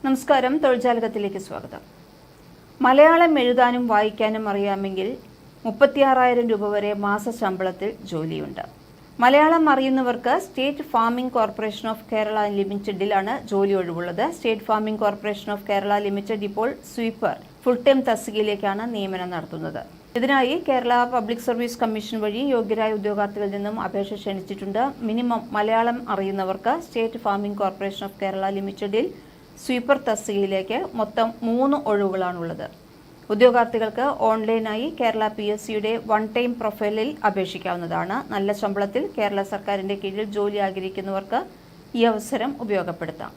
നമസ്കാരം, തൊഴിൽജാലകത്തിലേക്ക് സ്വാഗതം. മലയാളം എഴുതാനും വായിക്കാനും അറിയാമെങ്കിൽ 36,000 രൂപ വരെ മാസശമ്പളത്തിൽ ജോലിയുണ്ട്. മലയാളം അറിയുന്നവർക്ക് state farming corporation of Kerala ലിമിറ്റഡിലാണ് ജോലി ഒഴിവുള്ളത്. State farming corporation of Kerala limited ഇപ്പോൾ സ്വീപ്പർ ഫുൾ ടൈം തസ്തികയിലേക്കാണ് നിയമനം നടത്തുന്നത്. ഇതിനായി കേരള പബ്ലിക് സർവീസ് കമ്മീഷൻ വഴി യോഗ്യരായ ഉദ്യോഗാർത്ഥികളിൽ നിന്നും അപേക്ഷ ക്ഷണിച്ചിട്ടുണ്ട്. മിനിമം മലയാളം അറിയുന്നവർക്ക് state farming corporation of Kerala ലിമിറ്റഡിൽ സ്വീപ്പർ തസ്തികയിലേക്ക് മൊത്തം 3 ഒഴിവുകളാണുള്ളത്. ഉദ്യോഗാർത്ഥികൾക്ക് ഓൺലൈനായി കേരള PSCയുടെ വൺ ടൈം പ്രൊഫൈലിൽ അപേക്ഷിക്കാവുന്നതാണ്. നല്ല ശമ്പളത്തിൽ കേരള സർക്കാരിന്റെ കീഴിൽ ജോലി ആഗ്രഹിക്കുന്നവർക്ക് ഈ അവസരം ഉപയോഗപ്പെടുത്താം.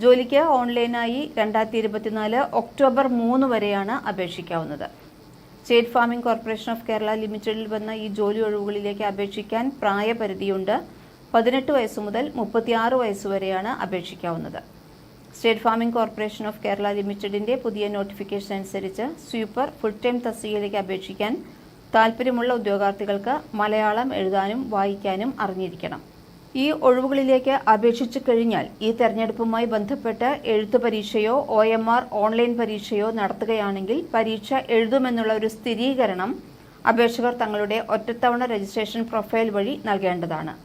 ജോലിക്ക് ഓൺലൈനായി 2024 ഒക്ടോബർ 3 വരെയാണ് അപേക്ഷിക്കാവുന്നത്. State farming corporation of Kerala ലിമിറ്റഡിൽ വന്ന ഈ ജോലി ഒഴിവുകളിലേക്ക് അപേക്ഷിക്കാൻ പ്രായപരിധിയുണ്ട്. 18 വയസ്സ് മുതൽ 36 വയസ്സ് വരെയാണ് അപേക്ഷിക്കാവുന്നത്. State farming corporation of Kerala ലിമിറ്റഡിന്റെ പുതിയ നോട്ടിഫിക്കേഷൻ അനുസരിച്ച് സ്വീപ്പർ ഫുൾ ടൈം തസ്തികയിലേക്ക് അപേക്ഷിക്കാൻ താൽപ്പര്യമുള്ള ഉദ്യോഗാർത്ഥികൾക്ക് മലയാളം എഴുതാനും വായിക്കാനും അറിഞ്ഞിരിക്കണം. ഈ ഒഴിവുകളിലേക്ക് അപേക്ഷിച്ചു കഴിഞ്ഞാൽ ഈ തെരഞ്ഞെടുപ്പുമായി ബന്ധപ്പെട്ട് എഴുത്തു പരീക്ഷയോ OMR ഓൺലൈൻ പരീക്ഷയോ നടത്തുകയാണെങ്കിൽ പരീക്ഷ എഴുതുമെന്നുള്ള ഒരു സ്ഥിരീകരണം അപേക്ഷകർ തങ്ങളുടെ ഒറ്റത്തവണ രജിസ്ട്രേഷൻ പ്രൊഫൈൽ വഴി നൽകേണ്ടതാണ്.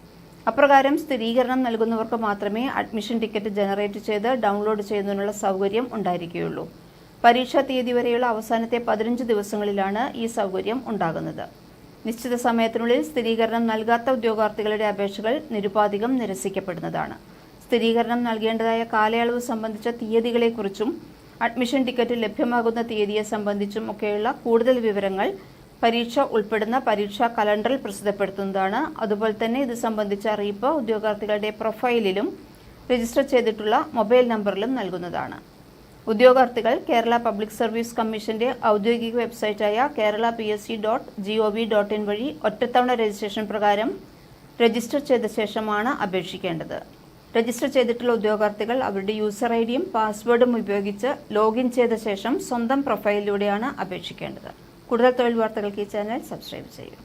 അപ്രകാരം സ്ഥിരീകരണം നൽകുന്നവർക്ക് മാത്രമേ അഡ്മിഷൻ ടിക്കറ്റ് ജനറേറ്റ് ചെയ്ത് ഡൗൺലോഡ് ചെയ്യുന്നതിനുള്ള സൗകര്യം ഉണ്ടായിരിക്കുകയുള്ളൂ. പരീക്ഷാ തീയതി വരെയുള്ള അവസാനത്തെ 15 ദിവസങ്ങളിലാണ് ഈ സൗകര്യം ഉണ്ടാകുന്നത്. നിശ്ചിത സമയത്തിനുള്ളിൽ സ്ഥിരീകരണം നൽകാത്ത ഉദ്യോഗാർത്ഥികളുടെ അപേക്ഷകൾ നിരുപാധികം നിരസിക്കപ്പെടുന്നതാണ്. സ്ഥിരീകരണം നൽകേണ്ടതായ കാലയളവ് സംബന്ധിച്ച തീയതികളെക്കുറിച്ചും അഡ്മിഷൻ ടിക്കറ്റ് ലഭ്യമാകുന്ന തീയതിയെ സംബന്ധിച്ചും ഒക്കെയുള്ള കൂടുതൽ വിവരങ്ങൾ പരീക്ഷ ഉൾപ്പെടുന്ന പരീക്ഷാ കലണ്ടറിൽ പ്രസിദ്ധപ്പെടുത്തുന്നതാണ്. അതുപോലെ തന്നെ ഇത് സംബന്ധിച്ച അറിയിപ്പ് ഉദ്യോഗാർത്ഥികളുടെ പ്രൊഫൈലിലും രജിസ്റ്റർ ചെയ്തിട്ടുള്ള മൊബൈൽ നമ്പറിലും നൽകുന്നതാണ്. ഉദ്യോഗാർത്ഥികൾ കേരള പബ്ലിക് സർവീസ് കമ്മീഷന്റെ ഔദ്യോഗിക വെബ്സൈറ്റായ kerala.psc.gov.in വഴി ഒറ്റത്തവണ രജിസ്ട്രേഷൻ പ്രകാരം രജിസ്റ്റർ ചെയ്ത ശേഷമാണ് അപേക്ഷിക്കേണ്ടത്. രജിസ്റ്റർ ചെയ്തിട്ടുള്ള ഉദ്യോഗാർത്ഥികൾ അവരുടെ യൂസർ ഐഡിയും പാസ്വേഡും ഉപയോഗിച്ച് ലോഗിൻ ചെയ്ത ശേഷം സ്വന്തം പ്രൊഫൈലിലൂടെയാണ് അപേക്ഷിക്കേണ്ടത്. കൂടുതൽ തൊഴിൽ വാർത്തകൾക്ക് ഈ ചാനൽ സബ്സ്ക്രൈബ് ചെയ്യൂ.